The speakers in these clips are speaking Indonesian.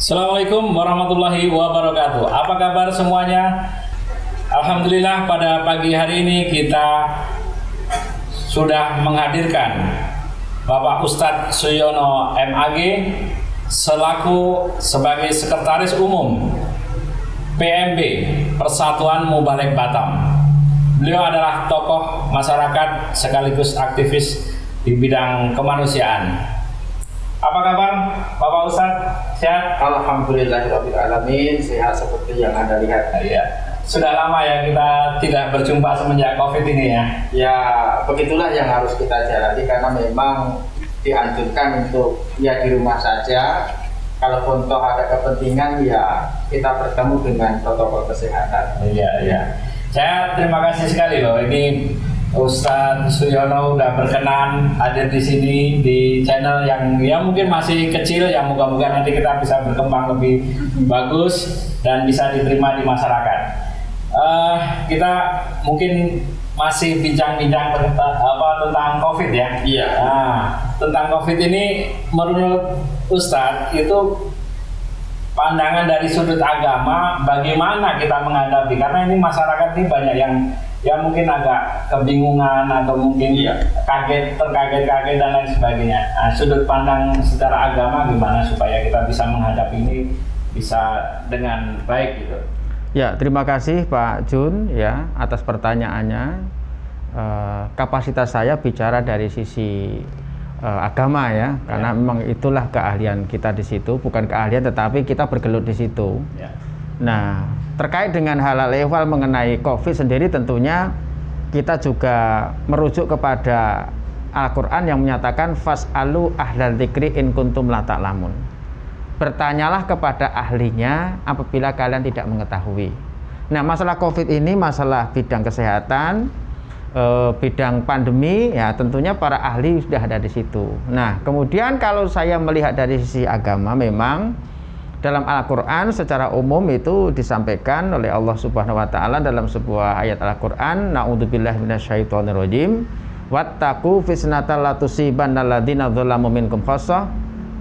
Assalamualaikum warahmatullahi wabarakatuh. Apa kabar semuanya? Alhamdulillah pada pagi hari ini kita sudah menghadirkan Bapak Ustadz Suyono MAG selaku sebagai Sekretaris Umum PMB Persatuan Mubalek Batam. Beliau adalah tokoh masyarakat sekaligus aktivis di bidang kemanusiaan. Apa kabar Bapak Ustadz? Sehat? Alhamdulillahirabbil alamin, sehat seperti yang Anda lihat. Iya. Sudah lama ya kita tidak berjumpa semenjak Covid ini ya. Ya, begitulah yang harus kita jalani karena memang dianjurkan untuk ya di rumah saja. Kalau toh ada kepentingan ya kita bertemu dengan protokol kesehatan. Iya. Saya terima kasih sekali loh. Ini Ustadz Suyono udah berkenan hadir di sini di channel yang ya mungkin masih kecil ya, moga-moga nanti kita bisa berkembang lebih bagus dan bisa diterima di masyarakat. Kita mungkin masih bincang-bincang tentang COVID ya. Iya. Nah, tentang COVID ini menurut Ustadz itu pandangan dari sudut agama bagaimana kita menghadapi, karena ini masyarakat ini banyak yang ya mungkin agak kebingungan atau mungkin terkaget dan lain sebagainya. Nah, sudut pandang secara agama gimana supaya kita bisa menghadapi ini bisa dengan baik gitu. Ya, terima kasih Pak Jun ya atas pertanyaannya. Kapasitas saya bicara dari sisi agama ya, karena memang itulah keahlian kita di situ, bukan keahlian tetapi kita bergelut di situ. Ya. Nah, terkait dengan hal-hal ehwal mengenai COVID sendiri tentunya kita juga merujuk kepada Al-Quran yang menyatakan fas'alu ahlal dzikri in kuntum la ta'lamun. Bertanyalah kepada ahlinya apabila kalian tidak mengetahui. Nah, masalah COVID ini masalah bidang kesehatan, bidang pandemi ya, tentunya para ahli sudah ada di situ. Nah, kemudian kalau saya melihat dari sisi agama, memang dalam Al-Quran secara umum itu disampaikan oleh Allah Subhanahu wa Ta'ala dalam sebuah ayat Al-Quran, na'udzubillahi minasyaitonirrajim, wattaqu fitnatan la tusibanna alladziina dzalamu minkum khassah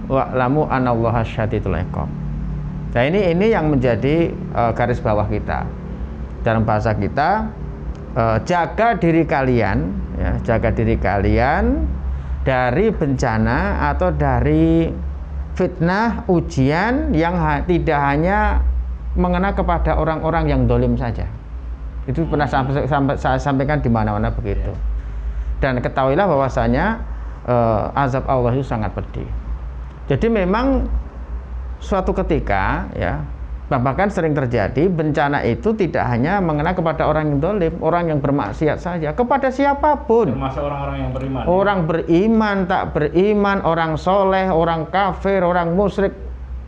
wa'lamu anallaha syadidul iqab. Nah, ini yang menjadi garis bawah kita. Dalam bahasa kita, jaga diri kalian ya, jaga diri kalian dari bencana atau dari fitnah, ujian yang tidak hanya mengena kepada orang-orang yang dolim saja. Itu pernah saya sampaikan di mana-mana begitu. Dan ketahuilah bahwasanya azab Allah itu sangat pedih. Jadi memang suatu ketika ya, bahkan sering terjadi bencana itu tidak hanya mengena kepada orang yang dolim, orang yang bermaksiat saja, kepada siapapun. Termasuk orang-orang yang beriman. Orang beriman, tak beriman, orang soleh, orang kafir, orang musyrik,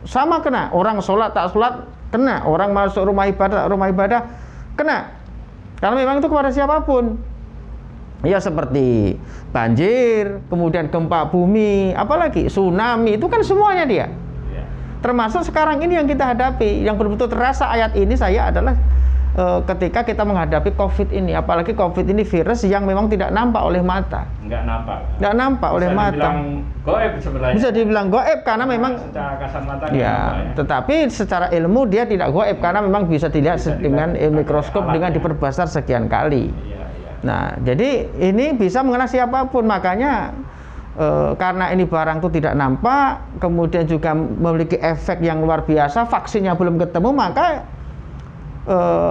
sama kena. Orang sholat, tak sholat, kena. Orang masuk rumah ibadah, kena. Karena memang itu kepada siapapun. Ya seperti banjir, kemudian gempa bumi, apalagi tsunami, itu kan semuanya dia. Termasuk sekarang ini yang kita hadapi, yang betul-betul terasa ayat ini saya adalah ketika kita menghadapi COVID ini, apalagi COVID ini virus yang memang tidak nampak oleh mata. Nggak nampak oleh mata. Goib sebenarnya. Bisa dibilang goib karena memang secara kasar mata ya, tetapi secara ilmu dia tidak goib karena memang bisa dilihat dengan mikroskop dengan diperbesar sekian kali. Iya. Nah, jadi ini bisa mengenai siapapun, makanya karena ini barang itu tidak nampak, kemudian juga memiliki efek yang luar biasa, vaksinnya belum ketemu, maka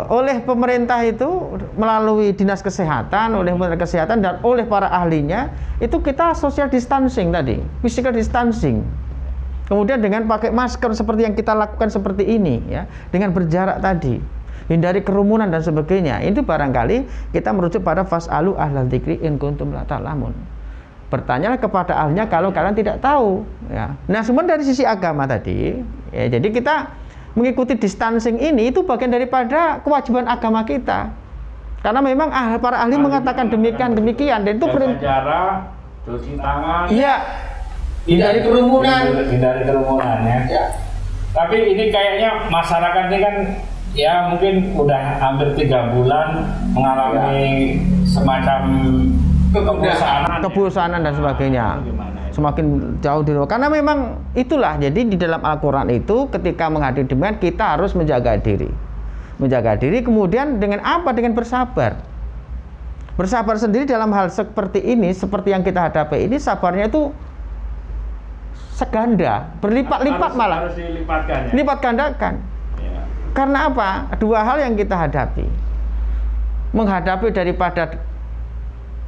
oleh pemerintah itu melalui dinas kesehatan, oleh pemerintah kesehatan dan oleh para ahlinya itu kita social distancing tadi, physical distancing. Kemudian dengan pakai masker seperti yang kita lakukan seperti ini ya, dengan berjarak tadi, hindari kerumunan dan sebagainya. Itu barangkali kita merujuk pada fas'alu ahlal dzikri in kuntum la ta'lamun. Bertanyalah kepada ahlinya kalau kalian tidak tahu ya. Nah, semua dari sisi agama tadi ya, jadi kita mengikuti distancing ini itu bagian daripada kewajiban agama kita, karena memang para ahli mengatakan demikian dan itu jarak, cuci tangan iya, Hindari kerumunan ya. Tapi ini kayaknya masyarakat ini kan ya mungkin udah hampir 3 bulan mengalami semacam kebosanan dan sebagainya. semakin jauh dari Allah. Karena memang itulah, jadi di dalam Al-Quran itu ketika menghadapi demikian kita harus menjaga diri. Menjaga diri kemudian dengan apa? Dengan bersabar. Bersabar sendiri dalam hal seperti ini, seperti yang kita hadapi ini, sabarnya itu seganda, berlipat-lipat malah. Harus dilipatkan ya. Lipat gandakan. Ya. Karena apa? Dua hal yang kita hadapi. Menghadapi daripada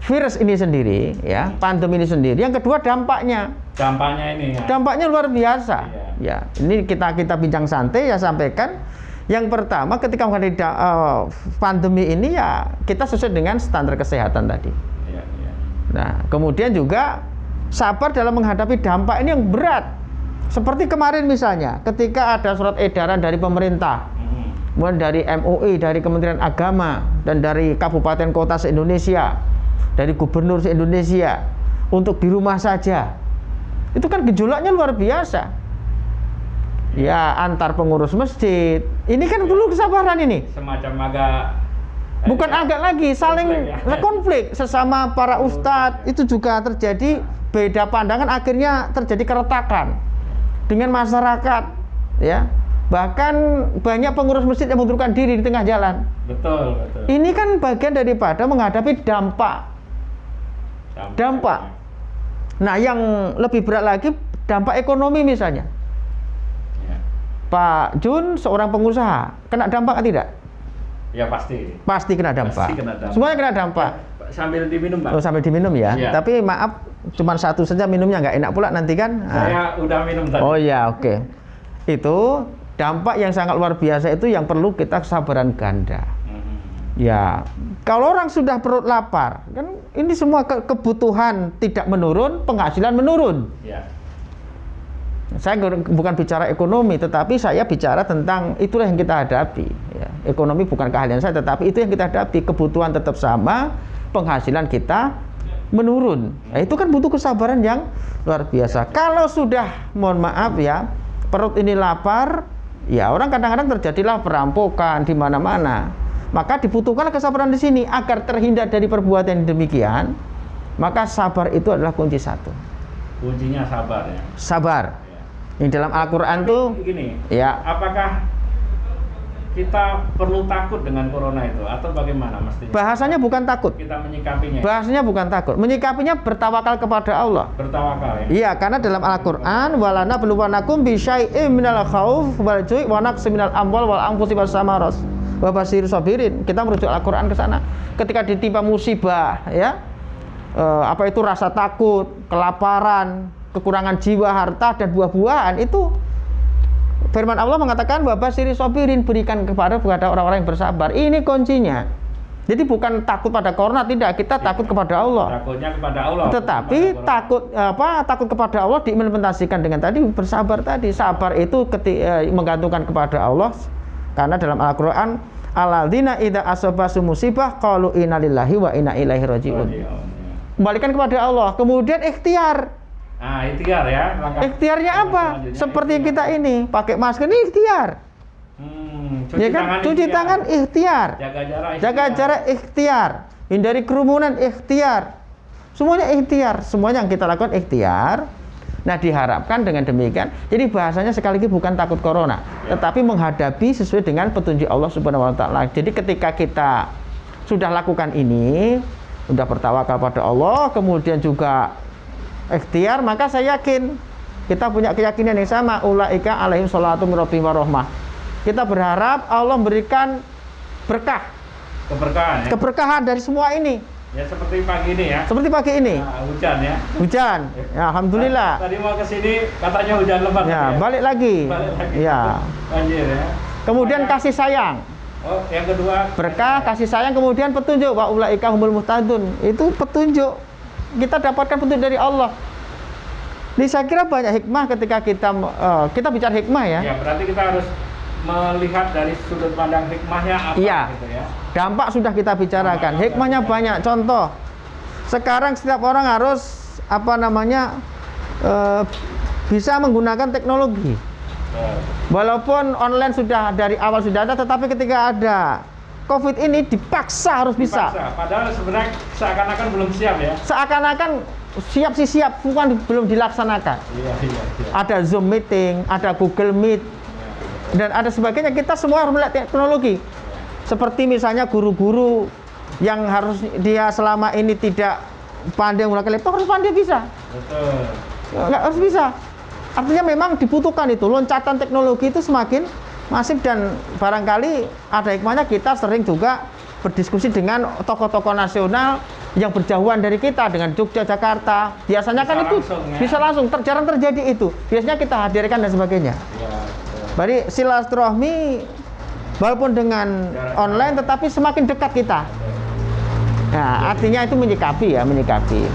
virus ini sendiri, ya, pandemi ini sendiri. Yang kedua dampaknya. Dampaknya ini ya. Dampaknya luar biasa. Iya. Ya, ini kita bincang santai ya, sampaikan. Yang pertama, ketika menghadapi pandemi ini ya kita sesuai dengan standar kesehatan tadi. Iya, iya. Nah, kemudian juga sabar dalam menghadapi dampak ini yang berat. Seperti kemarin misalnya, ketika ada surat edaran dari pemerintah, kemudian dari MUI, dari Kementerian Agama, dan dari kabupaten kota se-Indonesia, dari gubernur se-Indonesia, untuk di rumah saja. Itu kan gejolaknya luar biasa. Ya, antar pengurus masjid. Ini kan perlu kesabaran ini. Semacam agak Bukan agak lagi, saling konflik sesama para ustadz. Itu juga terjadi beda pandangan, akhirnya terjadi keretakan dengan masyarakat, ya. Bahkan banyak pengurus masjid yang mengundurkan diri di tengah jalan. Betul, betul. Ini kan bagian daripada menghadapi dampak. Nah, yang lebih berat lagi dampak ekonomi misalnya. Ya. Pak Jun seorang pengusaha, kena dampak atau tidak? Ya pasti. Pasti kena dampak. Pasti kena dampak. Semuanya kena dampak. Sambil diminum, Pak. Oh, sambil diminum ya. Iya. Tapi maaf, cuma satu saja minumnya, nggak enak pula nanti kan. Saya udah minum tadi. Oh ya, oke. Itu dampak yang sangat luar biasa, itu yang perlu kita kesabaran ganda. Ya, kalau orang sudah perut lapar, kan ini semua kebutuhan tidak menurun, penghasilan menurun. Ya. Saya bukan bicara ekonomi, tetapi saya bicara tentang itulah yang kita hadapi. Ya, ekonomi bukan keahlian saya, tetapi itu yang kita hadapi. Kebutuhan tetap sama, penghasilan kita menurun. Nah, itu kan butuh kesabaran yang luar biasa. Kalau sudah, mohon maaf ya, perut ini lapar, ya orang kadang-kadang terjadilah perampokan di mana-mana. Maka dibutuhkan kesabaran di sini agar terhindar dari perbuatan yang demikian. Maka sabar itu adalah kunci satu. Kuncinya sabar ya. Sabar. Yang dalam Al-Quran tuh gini, ya. Apakah kita perlu takut dengan corona itu atau bagaimana mestinya? Bahasanya bukan takut. Kita menyikapinya. Bahasanya bukan takut. Menyikapinya bertawakal kepada Allah. Bertawakal ya. Iya, karena dalam Al-Quran walana belumanakum bisyai'im minal khauf wal ju'i wa naqsi minal amwal wal anfusi was samarat wa basyir sabirin. Kita merujuk Al-Quran ke sana. Ketika ditimpa musibah, ya, apa itu rasa takut, kelaparan, kekurangan jiwa, harta dan buah-buahan, itu firman Allah mengatakan wa basyir sabirin, berikan kepada orang-orang yang bersabar. Ini kuncinya. Jadi bukan takut pada corona, tidak, kita takut kepada Allah. Takutnya kepada Allah. Tetapi takut kepada Allah diimplementasikan dengan tadi bersabar tadi. Sabar itu menggantungkan kepada Allah. Karena dalam Al-Quran, alladzina idza asabasu musibah qalu inna lillahi wa inna ilaihi raji'un. Kembalikan kepada Allah. Kemudian ikhtiar. Nah, ikhtiar ya. Ikhtiarnya apa? Seperti kita ini, pakai masker ini ikhtiar. Ya kan? Cuci tangan ikhtiar. Jaga jarak ikhtiar. Hindari kerumunan ikhtiar. Semuanya ikhtiar. Semuanya yang kita lakukan ikhtiar. Nah, diharapkan dengan demikian, jadi bahasanya sekali lagi bukan takut corona, tetapi menghadapi sesuai dengan petunjuk Allah Subhanahu wa taala. Jadi ketika kita sudah lakukan ini, sudah bertawakal pada Allah, kemudian juga ikhtiar, maka saya yakin kita punya keyakinan yang sama, ulaika alaihim sholatu min rabbihim wa rahmah. Kita berharap Allah memberikan berkah, keberkahan ya? Keberkahan dari semua ini. Ya seperti pagi ini ya. Seperti pagi ini. Nah, hujan ya. Hujan. Ya, alhamdulillah. Tadi mau ke sini katanya hujan lebat. Ya, balik lagi. Balik lagi. Ya. Banjir ya. Kemudian kasih sayang. Oh, yang kedua Berkah, kasih sayang, kemudian petunjuk. Wa ulaika humul muhtadun. Itu petunjuk. Kita dapatkan petunjuk dari Allah. Jadi saya kira banyak hikmah ketika kita bicara hikmah ya. Ya, berarti kita harus melihat dari sudut pandang hikmahnya apa Iya. gitu ya. Dampak sudah kita bicarakan. Hikmahnya banyak. Contoh, sekarang setiap orang harus bisa menggunakan teknologi. Walaupun online sudah dari awal sudah ada, tetapi ketika ada COVID ini dipaksa harus bisa. Padahal sebenarnya seakan-akan belum siap ya. Seakan-akan siap sih siap, bukan belum dilaksanakan. Iya. Ada Zoom meeting, ada Google Meet, dan ada sebagainya. Kita semua harus melihat teknologi. Seperti misalnya guru-guru yang harus dia selama ini tidak pandai menggunakan laptop, harus pandai bisa. Betul. Nggak harus bisa. Artinya memang dibutuhkan itu. Loncatan teknologi itu semakin masif, dan barangkali ada hikmahnya kita sering juga berdiskusi dengan tokoh-tokoh nasional yang berjauhan dari kita, dengan Jogja, Jakarta. Biasanya kan itu bisa langsung, jarang terjadi itu. Biasanya kita hadirkan dan sebagainya. Berarti silaturahmi walaupun dengan online tetapi semakin dekat kita. Nah, artinya itu menyikapi.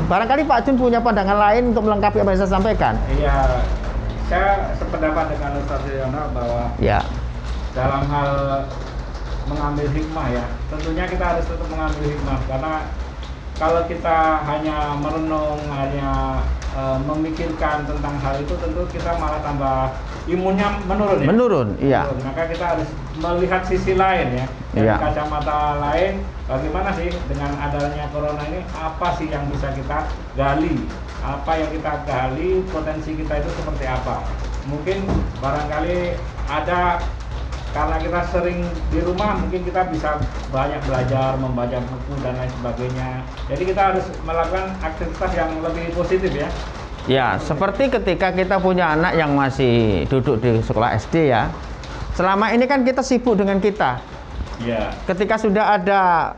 Barangkali Pak Jun punya pandangan lain untuk melengkapi apa yang saya sampaikan. Iya, saya sependapat dengan Ustaz Yono bahwa dalam hal mengambil hikmah ya, tentunya kita harus tetap mengambil hikmah, karena kalau kita hanya merenung, hanya memikirkan tentang hal itu, tentu kita malah tambah imunnya menurun ya. Menurun. Maka kita harus melihat sisi lain ya, dari kacamata lain. Bagaimana sih dengan adanya corona ini, apa sih yang bisa kita gali? Apa yang kita gali, potensi kita itu seperti apa? Mungkin barangkali ada, karena kita sering di rumah, mungkin kita bisa banyak belajar, membaca buku dan lain sebagainya. Jadi kita harus melakukan aktivitas yang lebih positif ya. Ya, seperti ketika kita punya anak yang masih duduk di sekolah SD ya. Selama ini kan kita sibuk dengan kita. Ya. Ketika sudah ada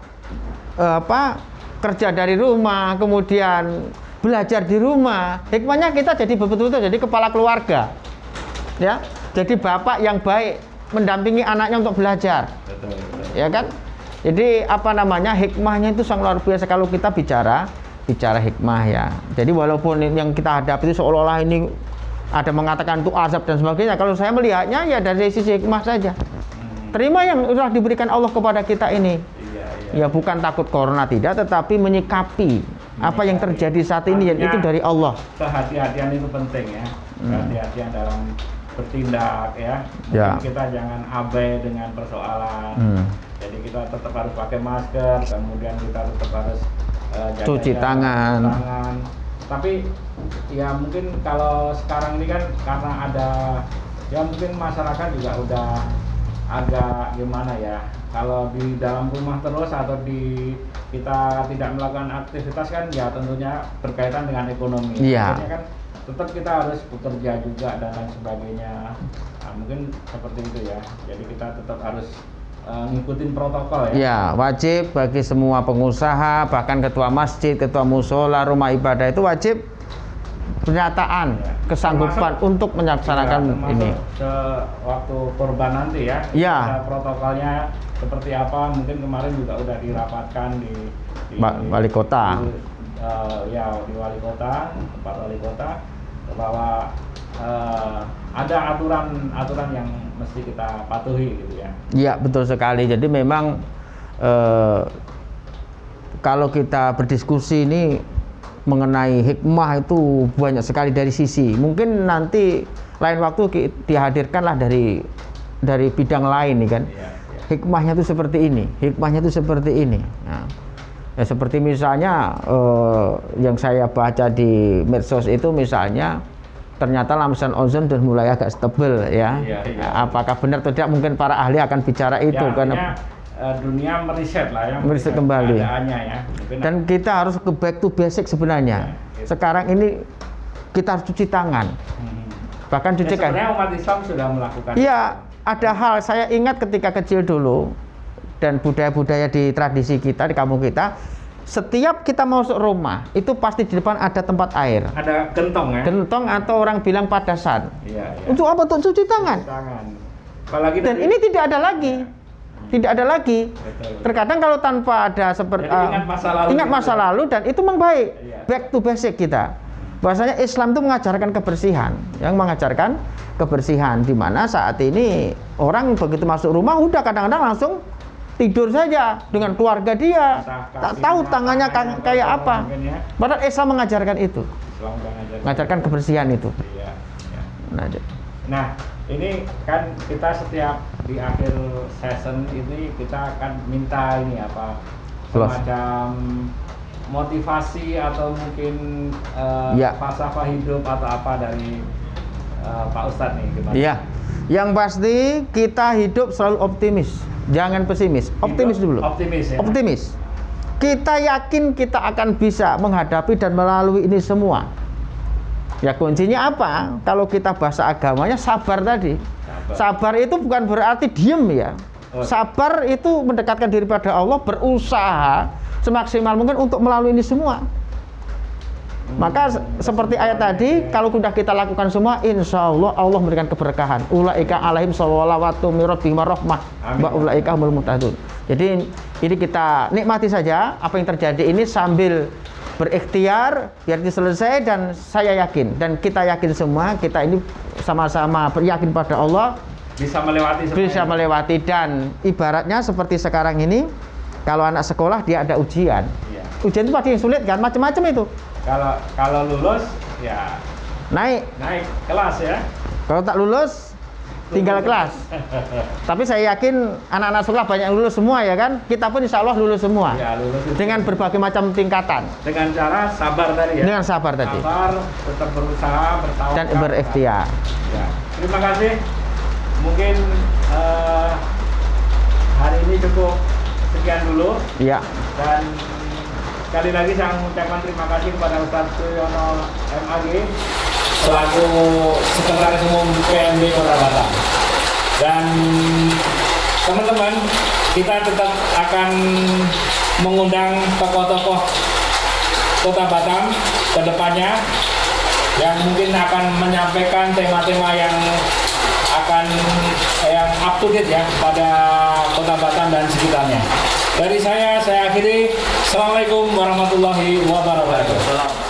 kerja dari rumah, kemudian belajar di rumah, hikmahnya kita jadi betul-betul jadi kepala keluarga. Ya, jadi bapak yang baik mendampingi anaknya untuk belajar. Betul. Ya kan? Jadi hikmahnya itu sangat luar biasa kalau kita bicara hikmah ya. Jadi walaupun yang kita hadapi itu seolah-olah ini ada mengatakan itu azab dan sebagainya, kalau saya melihatnya ya dari sisi hikmah saja. Terima yang sudah diberikan Allah kepada kita ini. Ya bukan takut corona tidak, tetapi menyikapi apa yang terjadi saat ini, dan itu dari Allah. Kehati-hatian itu penting ya. Kehati-hatian dalam bertindak ya. Kita jangan abai dengan persoalan. Jadi kita tetap harus pakai masker, kemudian kita tetap harus cuci tangan. Tapi ya mungkin kalau sekarang ini kan karena ada, ya mungkin masyarakat juga udah agak gimana ya, kalau di dalam rumah terus atau kita tidak melakukan aktivitas kan ya tentunya berkaitan dengan ekonomi. Artinya kan tetap kita harus bekerja juga dan lain sebagainya. Nah, mungkin seperti itu ya. Jadi kita tetap harus ngikutin protokol ya. Ya, wajib bagi semua pengusaha, bahkan ketua masjid, ketua musola, rumah ibadah itu wajib pernyataan kesanggupan untuk melaksanakan ini. Waktu kurban nanti ya. Ada protokolnya seperti apa? Mungkin kemarin juga udah dirapatkan di wali kota. Di wali kota, tempat wali kota, bahwa ada aturan yang mesti kita patuhi gitu ya. Iya, betul sekali. Jadi memang kalau kita berdiskusi ini mengenai hikmah itu banyak sekali dari sisi. Mungkin nanti lain waktu dihadirkanlah dari bidang lain nih kan. Hikmahnya itu seperti ini, hikmahnya itu seperti ini. Nah, ya seperti misalnya yang saya baca di medsos itu, misalnya ternyata lapisan ozon sudah mulai agak tebal ya. Apakah benar atau tidak, mungkin para ahli akan bicara itu karena dunia meriset lah ya, meriset kembali ya. Dan kita harus ke back to basic sebenarnya. Sekarang ini kita harus cuci tangan. Bahkan cuci kan. Sebenarnya umat Islam sudah melakukan. Iya, ada hal saya ingat ketika kecil dulu, dan budaya-budaya di tradisi kita, di kampung kita, setiap kita masuk rumah itu pasti di depan ada tempat air. Ada gentong ya. Gentong atau orang bilang padasan. Untuk apa? Untuk cuci tangan. Apalagi dan ini tidak ada lagi. Tidak ada lagi. Terkadang kalau tanpa ada seperti ingat masa lalu dan itu memang baik. Back to basic kita. Bahwasanya Islam itu mengajarkan kebersihan, di mana saat ini orang begitu masuk rumah udah kadang-kadang langsung tidur saja dengan keluarga dia, tak tahu tangannya kayak apa. Padahal Islam mengajarkan itu, mengajarkan kebersihan itu. Nah, ini kan kita setiap di akhir season ini kita akan minta ini apa, semacam motivasi atau mungkin Ya. falsafah hidup atau apa dari Pak Ustadz nih gimana? Iya. Yang pasti kita hidup selalu optimis, jangan pesimis. Optimis Hidup dulu. Optimis ya. Optimis. Kita yakin kita akan bisa menghadapi dan melalui ini semua. Ya kuncinya apa? Kalau kita bahasa agamanya sabar tadi. Sabar itu bukan berarti diem ya. Sabar itu mendekatkan diri pada Allah, berusaha semaksimal mungkin untuk melalui ini semua. Maka seperti ayat tadi, kalau sudah kita lakukan semua, insya Allah Allah memberikan keberkahan. Ulaika alaihim sholawatu min rabbihim warahmah wa ulaika humul muhtadun. Jadi ini kita nikmati saja apa yang terjadi ini sambil berikhtiar biar ini selesai, dan saya yakin dan kita yakin semua, kita ini sama-sama beryakin pada Allah Bisa melewati semua. bisa melewati. Dan ibaratnya seperti sekarang ini, kalau anak sekolah dia ada ujian. Iya. Ujian itu pasti yang sulit kan, macam-macam itu. Kalau lulus ya Naik. naik kelas ya. Kalau tak lulus tinggal kelas. Tapi saya yakin anak-anak sekolah banyak yang lulus semua ya kan. Kita pun insya Allah lulus semua. Ya, lulus itu. Dengan berbagai macam tingkatan. Dengan cara sabar tadi ya. Dengan sabar tadi. Sabar, tetap berusaha, bertawakal. Dan berikhtiar. Ya. Terima kasih. Mungkin hari ini cukup sekian dulu. Iya. Dan sekali lagi saya mengucapkan terima kasih kepada Ustadz Suyono MAG selaku Sekretaris Umum PMB Kota Batam. Dan teman-teman, kita tetap akan mengundang tokoh-tokoh Kota Batam ke depannya yang mungkin akan menyampaikan tema-tema yang up to date ya pada Kota Batam dan sekitarnya. Dari saya akhiri. Assalamualaikum warahmatullahi wabarakatuh.